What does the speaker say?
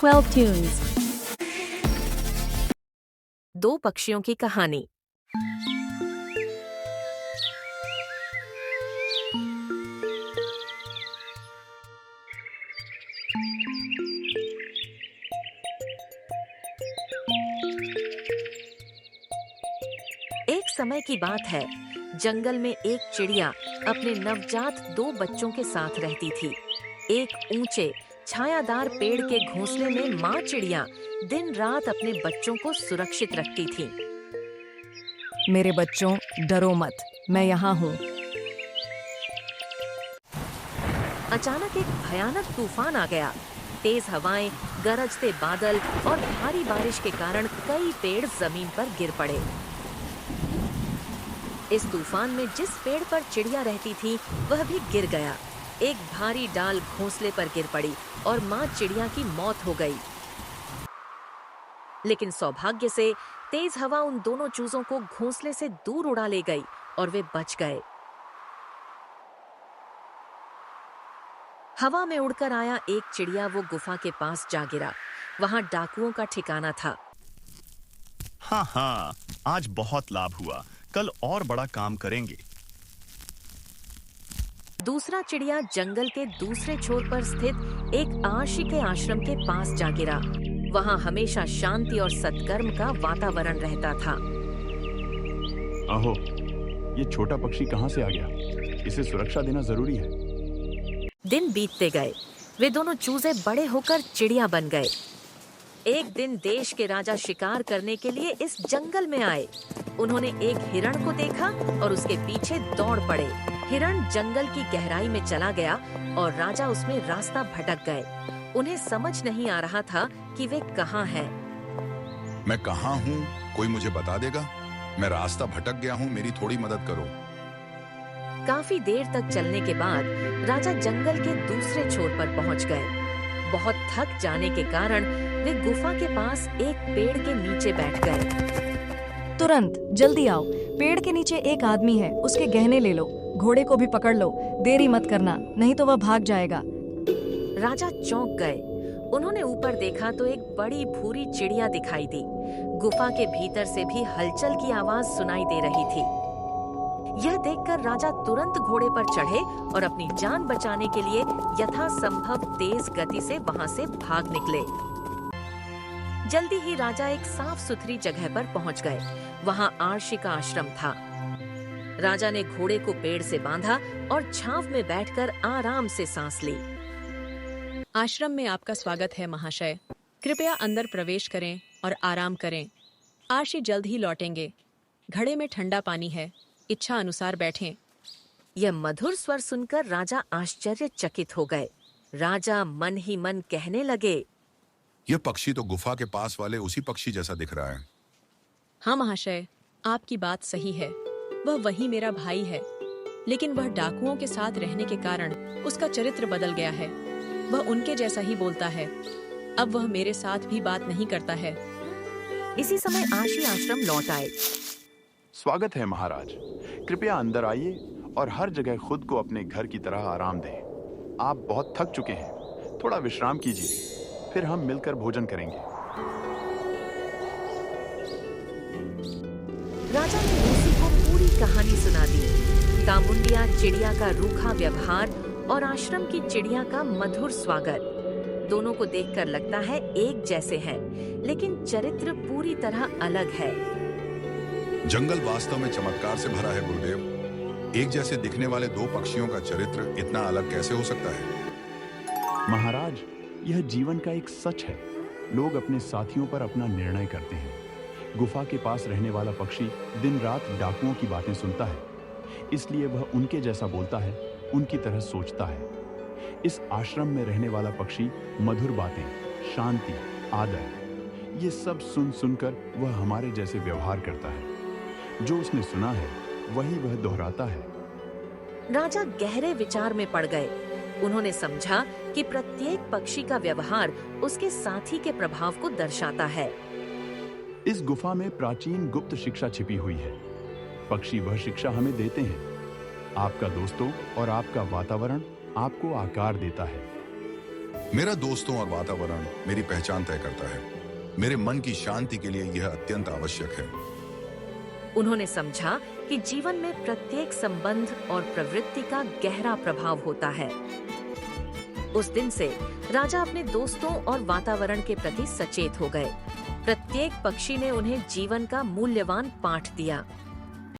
12 tunes. दो पक्षियों की कहानी। एक समय की बात है, जंगल में एक चिड़िया अपने नवजात दो बच्चों के साथ रहती थी। एक ऊंचे छायादार पेड़ के घोंसले में माँ चिड़िया दिन रात अपने बच्चों को सुरक्षित रखती थी। मेरे बच्चों, डरो मत, मैं यहाँ हूँ। अचानक एक भयानक तूफान आ गया। तेज हवाएं, गरजते बादल और भारी बारिश के कारण कई पेड़ जमीन पर गिर पड़े। इस तूफान में जिस पेड़ पर चिड़िया रहती थी वह भी गिर गया। एक भारी डाल घोंसले पर गिर पड़ी और माँ चिड़िया की मौत हो गई। लेकिन सौभाग्य से तेज हवा उन दोनों चूजों को घोंसले से दूर उड़ा ले गई और वे बच गए। हवा में उड़कर आया एक चिड़िया वो गुफा के पास जा गिरा। वहां डाकुओं का ठिकाना था। हाँ, आज बहुत लाभ हुआ, कल और बड़ा काम करेंगे। दूसरा चिड़िया जंगल के दूसरे छोर पर स्थित एक आशी के आश्रम के पास जा गिरा। वहां हमेशा शांति और सत्कर्म का वातावरण रहता था। आहो, ये छोटा पक्षी कहाँ से आ गया? इसे सुरक्षा देना जरूरी है। दिन बीतते गए। वे दोनों चूजे बड़े होकर चिड़िया बन गए। एक दिन देश के राजा शिकार करने के लिए इस जंगल में आए। उन्होंने एक हिरण को देखा और उसके पीछे दौड़ पड़े। हिरण जंगल की गहराई में चला गया और राजा उसमें रास्ता भटक गए। उन्हें समझ नहीं आ रहा था कि वे कहाँ हैं। मैं कहाँ हूँ, कोई मुझे बता देगा? मैं रास्ता भटक गया हूँ, मेरी थोड़ी मदद करो। काफी देर तक चलने के बाद राजा जंगल के दूसरे छोर पर पहुँच गए। बहुत थक जाने के कारण वे गुफा के पास एक पेड़ के नीचे बैठ गए। तुरंत, जल्दी आओ, पेड़ के नीचे एक आदमी है, उसके गहने ले लो, घोड़े को भी पकड़ लो, देरी मत करना, नहीं तो वह भाग जाएगा। राजा चौंक गए। उन्होंने ऊपर देखा तो एक बड़ी भूरी चिड़िया दिखाई दी। गुफा के भीतर से भी हलचल की आवाज सुनाई दे रही थी। यह देखकर राजा तुरंत घोड़े पर चढ़े और अपनी जान बचाने के लिए यथासंभव तेज गति से वहां से भाग निकले। जल्दी ही राजा एक साफ सुथरी जगह पर पहुंच गए। वहां आर्षी का आश्रम था। राजा ने घोड़े को पेड़ से बांधा और छांव में बैठकर आराम से सांस ली। आश्रम में आपका स्वागत है महाशय। कृपया अंदर प्रवेश करें और आराम करें। आर्षी जल्द ही लौटेंगे। घड़े में ठंडा पानी है, इच्छा अनुसार बैठें। यह मधुर स्वर सुनकर राजा आश्चर्यचकित हो गए। राजा मन ही मन कहने लगे, यह पक्षी तो गुफा के पास वाले उसी पक्षी जैसा दिख रहा है। हाँ महाशय, आपकी बात सही है। वह वही मेरा भाई है, लेकिन वह डाकुओं के साथ रहने के कारण उसका चरित्र बदल गया है। वह उनके जैसा ही बोलता है। अब वह मेरे साथ भी बात नहीं करता है। इसी समय आशी आश्रम लौट आए। स्वागत है महाराज, कृपया अंदर आइए और हर जगह खुद को अपने घर की तरह आराम दें। आप बहुत थक चुके हैं, थोड़ा विश्राम कीजिए, फिर हम मिलकर भोजन करेंगे। राजा ने रूसी को पूरी कहानी सुना दी। कामुंडिया चिड़िया का रूखा व्यवहार और आश्रम की चिड़िया का मधुर स्वागत। दोनों को देखकर लगता है एक जैसे हैं, लेकिन चरित्र पूरी तरह अलग है। जंगल वास्तव में चमत्कार से भरा है गुरुदेव। एक जैसे दिखने वाले दो पक्षियों का चरित्र इतना अलग कैसे हो सकता है? महाराज, यह जीवन का एक सच है। लोग अपने साथियों पर अपना निर्णय करते हैं। गुफा के पास रहने वाला पक्षी दिन रात डाकुओं की बातें सुनता है, इसलिए वह उनके जैसा बोलता है, उनकी तरह सोचता है। इस आश्रम में रहने वाला पक्षी मधुर बातें, शांति, आदर, ये सब सुन सुनकर वह हमारे जैसे व्यवहार करता है। जो उसने सुना है वही वह दोहराता है। राजा गहरे विचार में पड़ गए। उन्होंने समझा कि प्रत्येक पक्षी का व्यवहार उसके साथी के प्रभाव को दर्शाता है। इस गुफा में प्राचीन गुप्त शिक्षा छिपी हुई है। पक्षी वह शिक्षा हमें देते हैं। आपका दोस्तों और आपका वातावरण आपको आकार देता है। मेरा दोस्तों और वातावरण मेरी पहचान तय करता है। मेरे मन की शांति के लिए यह अत्यंत आवश्यक है। उन्होंने समझा कि जीवन में प्रत्येक संबंध और प्रवृत्ति का गहरा प्रभाव होता है। उस दिन से राजा अपने दोस्तों और वातावरण के प्रति सचेत हो गए। प्रत्येक पक्षी ने उन्हें जीवन का मूल्यवान पाठ दिया।